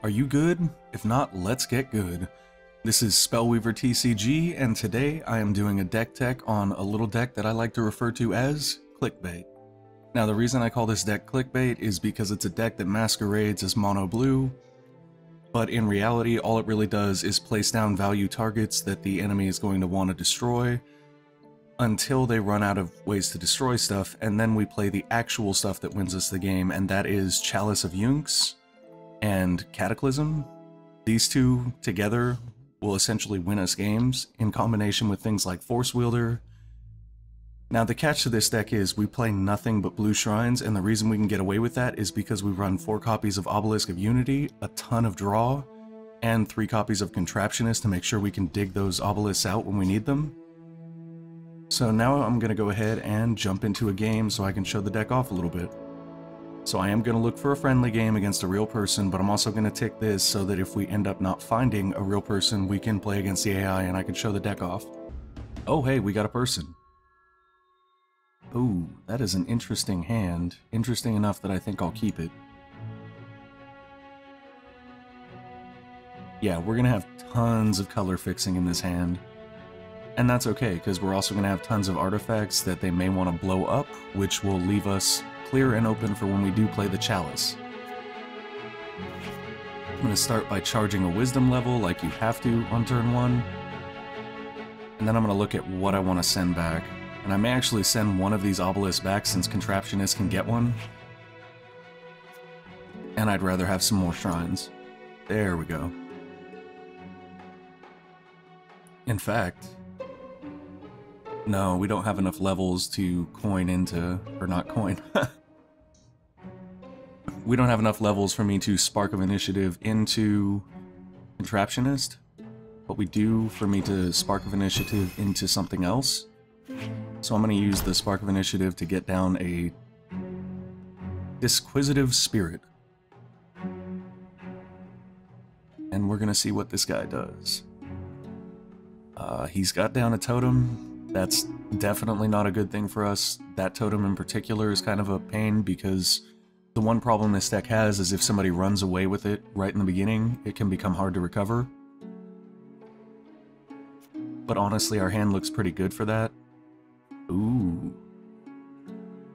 Are you good? If not, let's get good. This is Spellweaver TCG, and today I am doing a deck tech on a little deck that I like to refer to as Clickbait. Now the reason I call this deck Clickbait is because it's a deck that masquerades as mono blue, but in reality all it really does is place down value targets that the enemy is going to want to destroy until they run out of ways to destroy stuff, and then we play the actual stuff that wins us the game, and that is Chalice of Yunx and Cataclysm. These two together will essentially win us games, in combination with things like Force Wielder. Now the catch to this deck is we play nothing but blue shrines, and the reason we can get away with that is because we run 4 copies of Obelisk of Unity, a ton of draw, and 3 copies of Contraptionist to make sure we can dig those obelisks out when we need them. So now I'm going to go ahead and jump into a game so I can show the deck off a little bit. So I am going to look for a friendly game against a real person, but I'm also going to tick this so that if we end up not finding a real person, we can play against the AI and I can show the deck off. Oh hey, we got a person. Ooh, that is an interesting hand. Interesting enough that I think I'll keep it. Yeah, we're going to have tons of color fixing in this hand. And that's okay, because we're also going to have tons of artifacts that they may want to blow up, which will leave us clear and open for when we do play the Chalice. I'm going to start by charging a wisdom level like you have to on turn 1. And then I'm going to look at what I want to send back. And I may actually send one of these obelisks back since Contraptionist can get one. And I'd rather have some more shrines. There we go. In fact, no, we don't have enough levels to coin into, or not coin. We don't have enough levels for me to Spark of Initiative into Contraptionist, but we do for me to Spark of Initiative into something else. So I'm going to use the Spark of Initiative to get down a Disquisitive Spirit. And we're going to see what this guy does. He's got down a totem. That's definitely not a good thing for us. That totem in particular is kind of a pain because the one problem this deck has is if somebody runs away with it right in the beginning, it can become hard to recover. But honestly, our hand looks pretty good for that. Ooh.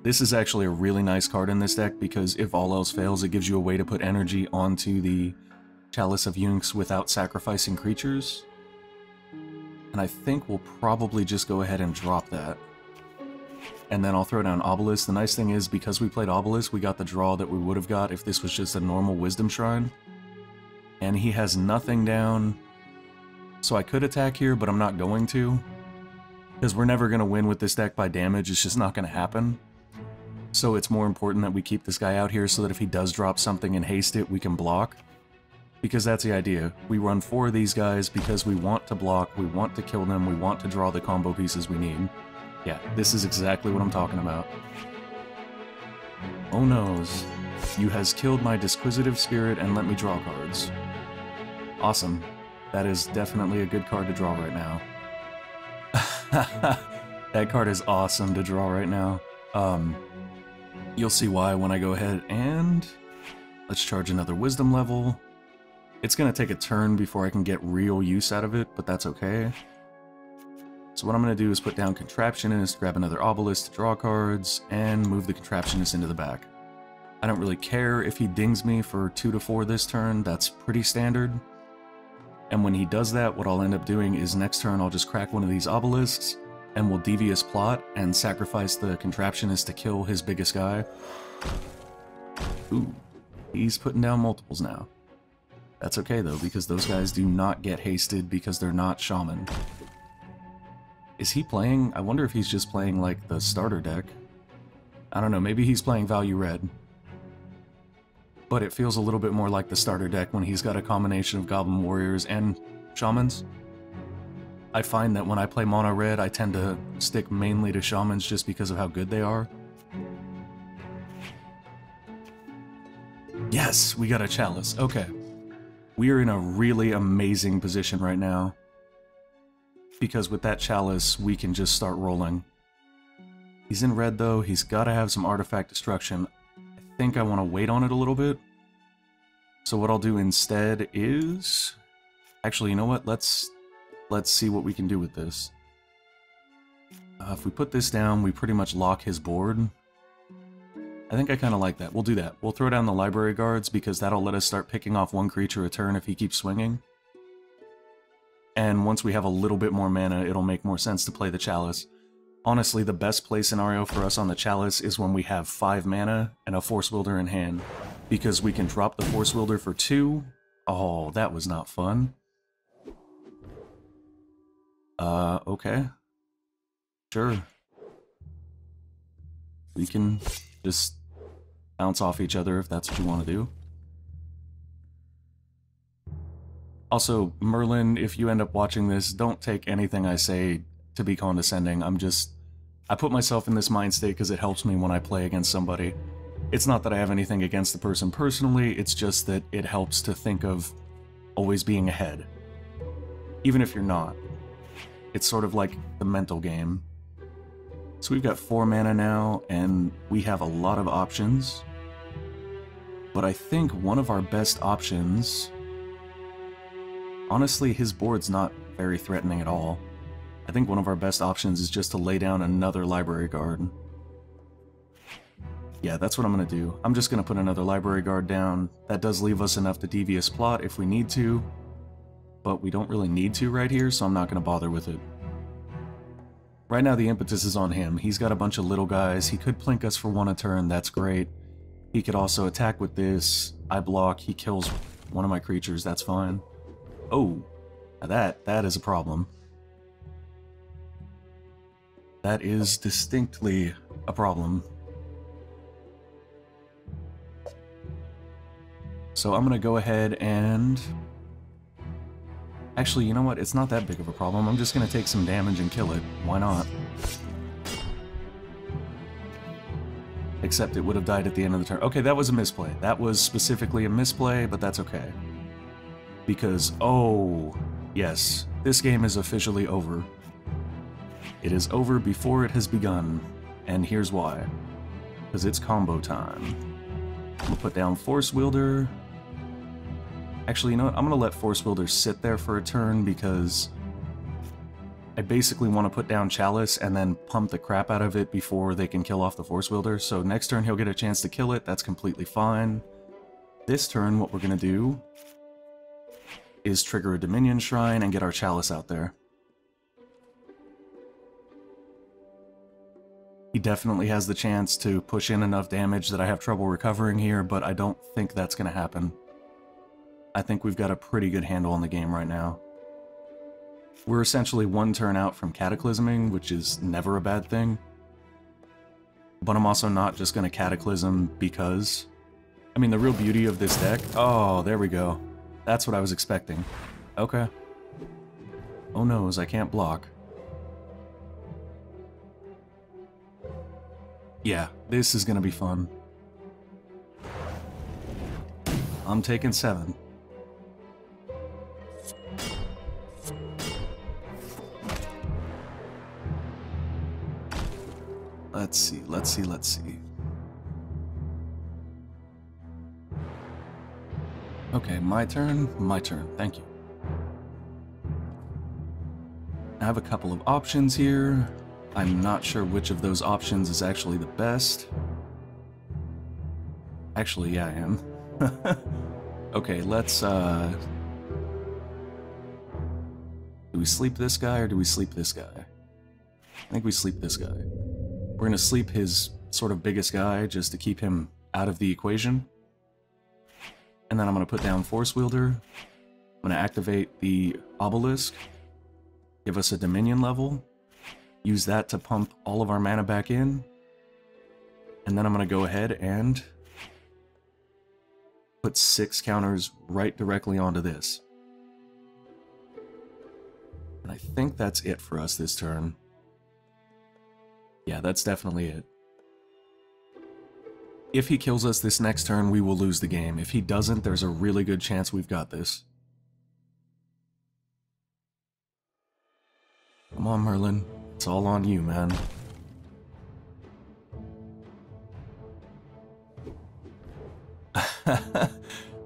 This is actually a really nice card in this deck because if all else fails, it gives you a way to put energy onto the Chalice of Yunx without sacrificing creatures. And I think we'll probably just go ahead and drop that. And then I'll throw down Obelisk. The nice thing is, because we played Obelisk, we got the draw that we would have got if this was just a normal Wisdom Shrine. And he has nothing down, so I could attack here, but I'm not going to. Because we're never going to win with this deck by damage, it's just not going to happen. So it's more important that we keep this guy out here so that if he does drop something and haste it, we can block. Because that's the idea. We run 4 of these guys because we want to block, we want to kill them, we want to draw the combo pieces we need. Yeah, this is exactly what I'm talking about. Oh noes. You has killed my Disquisitive Spirit and let me draw cards. Awesome. That is definitely a good card to draw right now. That card is awesome to draw right now. You'll see why when I go ahead and... let's charge another Wisdom level. It's going to take a turn before I can get real use out of it, but that's okay. So what I'm going to do is put down Contraptionist, grab another Obelisk to draw cards, and move the Contraptionist into the back. I don't really care if he dings me for 2 to 4 this turn, that's pretty standard. And when he does that, what I'll end up doing is next turn I'll just crack one of these Obelisks, and we'll Devious Plot and sacrifice the Contraptionist to kill his biggest guy. Ooh, he's putting down multiples now. That's okay though, because those guys do not get hasted because they're not Shaman. Is he playing? I wonder if he's just playing like the starter deck. I don't know, maybe he's playing Value Red. But it feels a little bit more like the starter deck when he's got a combination of Goblin Warriors and Shamans. I find that when I play Mono Red, I tend to stick mainly to Shamans just because of how good they are. Yes, we got a Chalice. Okay. We are in a really amazing position right now. Because with that Chalice, we can just start rolling. He's in red though, he's got to have some artifact destruction. I think I want to wait on it a little bit. So what I'll do instead is... Actually, you know what? Let's see what we can do with this. If we put this down, we pretty much lock his board. I think I kind of like that. We'll do that. We'll throw down the library guards because that'll let us start picking off one creature a turn if he keeps swinging. And once we have a little bit more mana, it'll make more sense to play the Chalice. Honestly, the best play scenario for us on the Chalice is when we have 5 mana and a Force Wielder in hand. Because we can drop the Force Wielder for 2. Oh, that was not fun. Okay. Sure. We can just bounce off each other if that's what you want to do. Also, Merlin, if you end up watching this, don't take anything I say to be condescending. I put myself in this mind state because it helps me when I play against somebody. It's not that I have anything against the person personally, it's just that it helps to think of always being ahead. Even if you're not. It's sort of like the mental game. So we've got 4 mana now, and we have a lot of options. But I think one of our best options... Honestly, his board's not very threatening at all. I think one of our best options is just to lay down another library guard. Yeah, that's what I'm going to do. I'm just going to put another library guard down. That does leave us enough to devious plot if we need to. But we don't really need to right here, so I'm not going to bother with it. Right now the impetus is on him. He's got a bunch of little guys. He could plink us for 1 a turn, that's great. He could also attack with this. I block, he kills one of my creatures, that's fine. Oh, now that is a problem. That is distinctly a problem. So I'm going to go ahead and... Actually, you know what? It's not that big of a problem. I'm just going to take some damage and kill it. Why not? Except it would have died at the end of the turn. Okay, that was a misplay. That was specifically a misplay, but that's okay. Because, oh, yes, this game is officially over. It is over before it has begun. And here's why. Because it's combo time. We'll put down Force Wielder. Actually, you know what? I'm going to let Force Wielder sit there for a turn because I basically want to put down Chalice and then pump the crap out of it before they can kill off the Force Wielder. So next turn he'll get a chance to kill it. That's completely fine. This turn, what we're going to do is trigger a Dominion Shrine and get our Chalice out there. He definitely has the chance to push in enough damage that I have trouble recovering here, but I don't think that's going to happen. I think we've got a pretty good handle on the game right now. We're essentially 1 turn out from Cataclysming, which is never a bad thing. But I'm also not just going to Cataclysm because... I mean, the real beauty of this deck... Oh, there we go. That's what I was expecting. Okay. Oh noes, I can't block. Yeah, this is going to be fun. I'm taking 7. Let's see. Okay, my turn, thank you. I have a couple of options here. I'm not sure which of those options is actually the best. Actually, yeah, I am. Okay, let's, do we sleep this guy or do we sleep this guy? I think we sleep this guy. We're going to sleep his sort of biggest guy just to keep him out of the equation. And then I'm going to put down Force Wielder. I'm going to activate the Obelisk. Give us a Dominion level. Use that to pump all of our mana back in. And then I'm going to go ahead and put 6 counters right directly onto this. And I think that's it for us this turn. Yeah, that's definitely it. If he kills us this next turn, we will lose the game. If he doesn't, there's a really good chance we've got this. Come on, Merlin. It's all on you, man.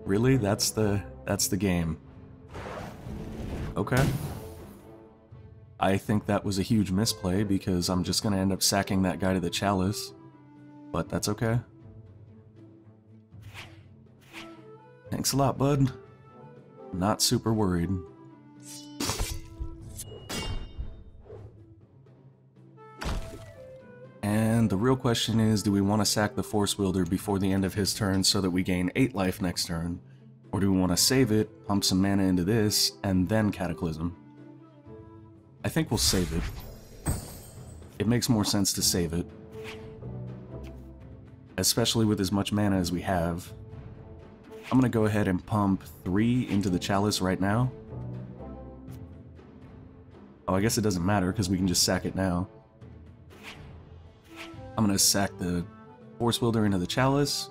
Really? That's the game. Okay. I think that was a huge misplay because I'm just gonna end up sacking that guy to the Chalice. But that's okay. Thanks a lot, bud. Not super worried. And the real question is, do we want to sack the Force Wielder before the end of his turn so that we gain 8 life next turn? Or do we want to save it, pump some mana into this, and then Cataclysm? I think we'll save it. It makes more sense to save it. Especially with as much mana as we have. I'm going to go ahead and pump 3 into the Chalice right now. Oh, I guess it doesn't matter because we can just sack it now. I'm going to sack the Force Wielder into the Chalice,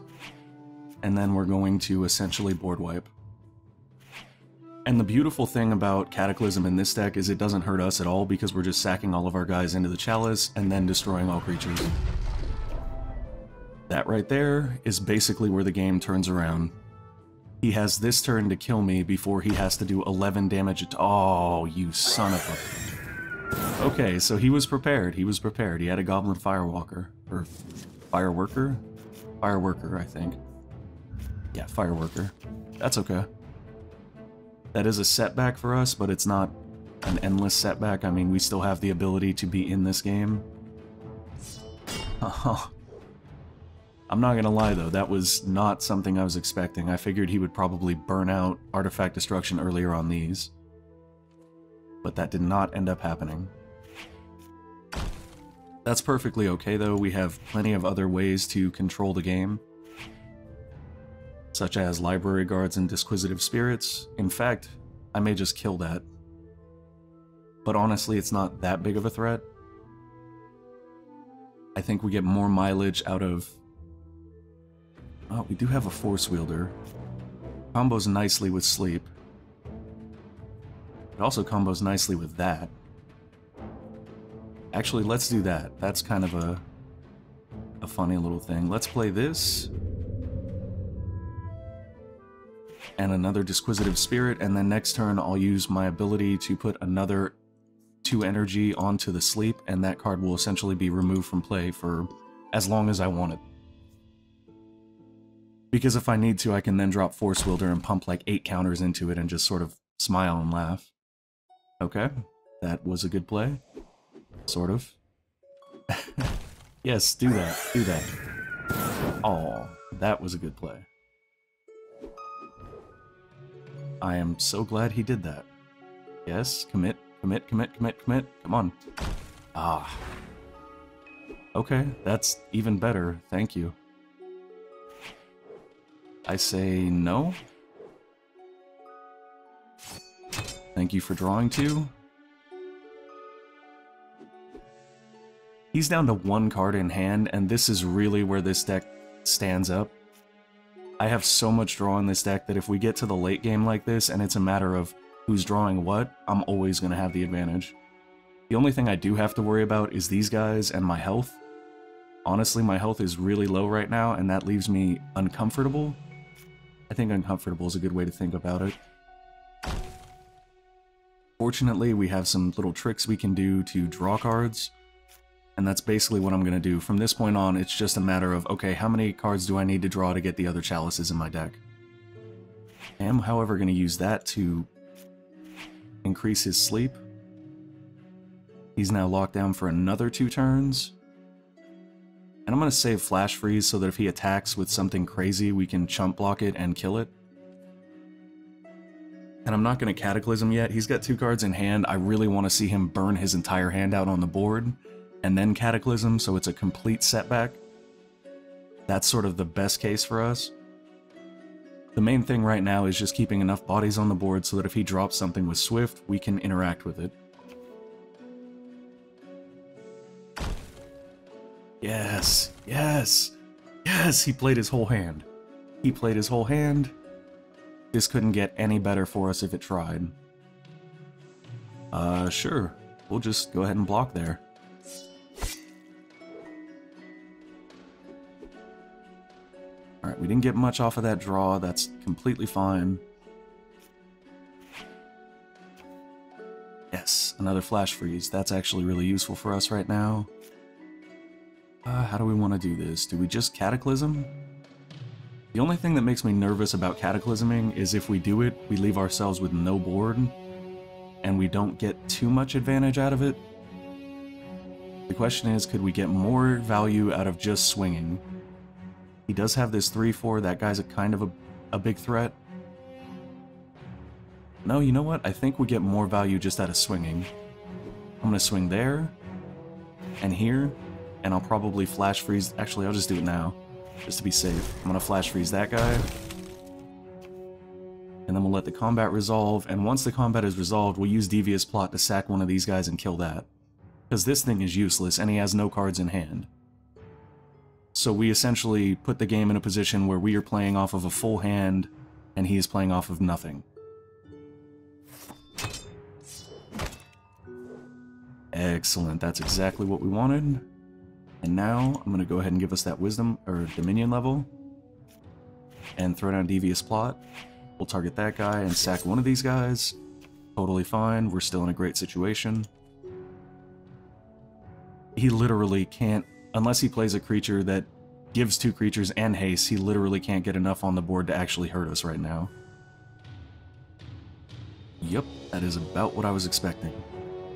and then we're going to essentially board wipe. And the beautiful thing about Cataclysm in this deck is it doesn't hurt us at all because we're just sacking all of our guys into the Chalice and then destroying all creatures. That right there is basically where the game turns around. He has this turn to kill me before he has to do 11 damage. Oh, you son of a... Okay, so he was prepared. He was prepared. He had a Goblin Firewalker. Or Fireworker? Fireworker, I think. Yeah, Fireworker. That's okay. That is a setback for us, but it's not an endless setback. I mean, we still have the ability to be in this game. I'm not gonna lie, though. That was not something I was expecting. I figured he would probably burn out Artifact Destruction earlier on these. But that did not end up happening. That's perfectly okay, though. We have plenty of other ways to control the game, such as Library Guards and Disquisitive Spirits. In fact, I may just kill that. But honestly, it's not that big of a threat. I think we get more mileage out of... Oh, we do have a Force Wielder. Combos nicely with Sleep. It also combos nicely with that. Actually, let's do that. That's kind of a funny little thing. Let's play this. And another Disquisitive Spirit, and then next turn I'll use my ability to put another 2 energy onto the Sleep, and that card will essentially be removed from play for as long as I want it. Because if I need to, I can then drop Force Wielder and pump like 8 counters into it and just sort of smile and laugh. Okay, that was a good play. Sort of. Yes, do that, do that. Aw, that was a good play. I am so glad he did that. Yes, commit, commit, commit, commit, commit. Come on. Ah. Okay, that's even better. Thank you. I say no. Thank you for drawing 2. He's down to 1 card in hand, and this is really where this deck stands up. I have so much draw in this deck that if we get to the late game like this, and it's a matter of who's drawing what, I'm always going to have the advantage. The only thing I do have to worry about is these guys and my health. Honestly, my health is really low right now, and that leaves me uncomfortable. I think uncomfortable is a good way to think about it. Fortunately, we have some little tricks we can do to draw cards. And that's basically what I'm going to do. From this point on, it's just a matter of, okay, how many cards do I need to draw to get the other chalices in my deck? I am, however, going to use that to increase his sleep. He's now locked down for another 2 turns. And I'm going to save Flash Freeze so that if he attacks with something crazy, we can chump block it and kill it. And I'm not going to Cataclysm yet. He's got 2 cards in hand. I really want to see him burn his entire hand out on the board and then Cataclysm, so it's a complete setback. That's sort of the best case for us. The main thing right now is just keeping enough bodies on the board so that if he drops something with Swift, we can interact with it. Yes! Yes! Yes! He played his whole hand. He played his whole hand. This couldn't get any better for us if it tried. Sure. We'll just go ahead and block there. Alright, we didn't get much off of that draw. That's completely fine. Yes, another flash freeze. That's actually really useful for us right now. How do we want to do this? Do we just Cataclysm? The only thing that makes me nervous about Cataclysming is if we do it, we leave ourselves with no board, and we don't get too much advantage out of it. The question is, could we get more value out of just swinging? He does have this 3-4, that guy's kind of a big threat. No, you know what? I think we get more value just out of swinging. I'm gonna swing there, and here, and I'll probably flash freeze. Actually, I'll just do it now, just to be safe. I'm gonna flash freeze that guy. And then we'll let the combat resolve, and once the combat is resolved, we'll use Devious Plot to sack one of these guys and kill that. Because this thing is useless, and he has no cards in hand. So we essentially put the game in a position where we are playing off of a full hand, and he is playing off of nothing. Excellent, that's exactly what we wanted. And now, I'm going to go ahead and give us that Wisdom, or Dominion level. And throw down Devious Plot. We'll target that guy and sack one of these guys. Totally fine, we're still in a great situation. He literally can't, unless he plays a creature that gives 2 creatures and haste, he literally can't get enough on the board to actually hurt us right now. Yep, that is about what I was expecting.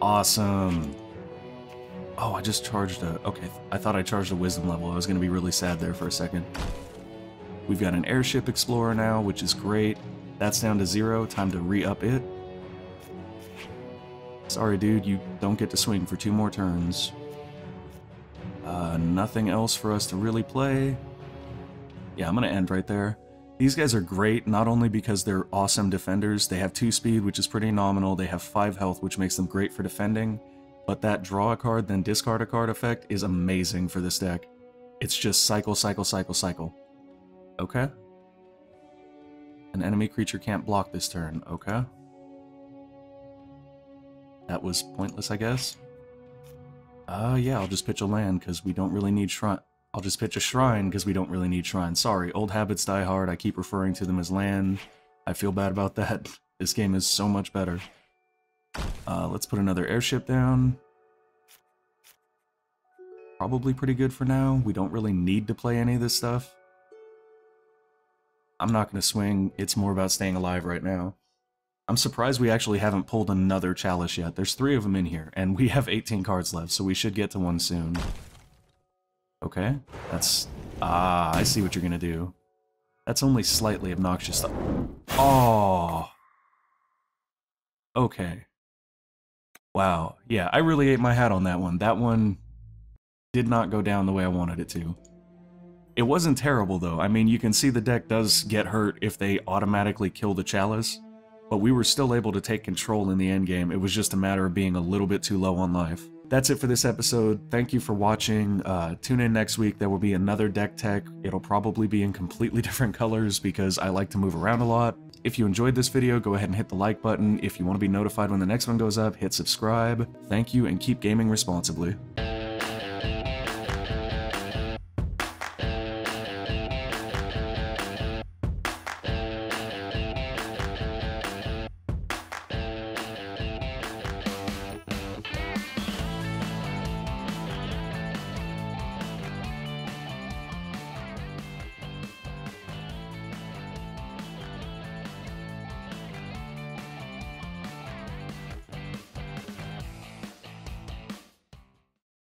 Awesome. Oh, I just charged a... Okay, I thought I charged a Wisdom level. I was going to be really sad there for a second. We've got an Airship Explorer now, which is great. That's down to 0. Time to re-up it. Sorry, dude, you don't get to swing for 2 more turns. Nothing else for us to really play. Yeah, I'm going to end right there. These guys are great, not only because they're awesome defenders. They have 2 speed, which is pretty nominal. They have 5 health, which makes them great for defending. But that draw a card, then discard a card effect is amazing for this deck. It's just cycle, cycle, cycle, cycle. Okay. An enemy creature can't block this turn. Okay. That was pointless, I guess. Yeah, I'll just pitch a land, because we don't really need shrine. I'll just pitch a shrine, because we don't really need shrine. Sorry, old habits die hard. I keep referring to them as land. I feel bad about that. This game is so much better. Let's put another airship down. Probably pretty good for now. We don't really need to play any of this stuff. I'm not going to swing. It's more about staying alive right now. I'm surprised we actually haven't pulled another Chalice yet. There's 3 of them in here, and we have 18 cards left, so we should get to one soon. Okay, that's... I see what you're going to do. That's only slightly obnoxious. Oh! Okay. Wow, yeah, I really ate my hat on that one. That one did not go down the way I wanted it to. It wasn't terrible, though. I mean, you can see the deck does get hurt if they automatically kill the Chalice, but we were still able to take control in the endgame. It was just a matter of being a little bit too low on life. That's it for this episode. Thank you for watching. Tune in next week. There will be another deck tech. It'll probably be in completely different colors because I like to move around a lot. If you enjoyed this video, go ahead and hit the like button. If you want to be notified when the next one goes up, hit subscribe. Thank you, and keep gaming responsibly.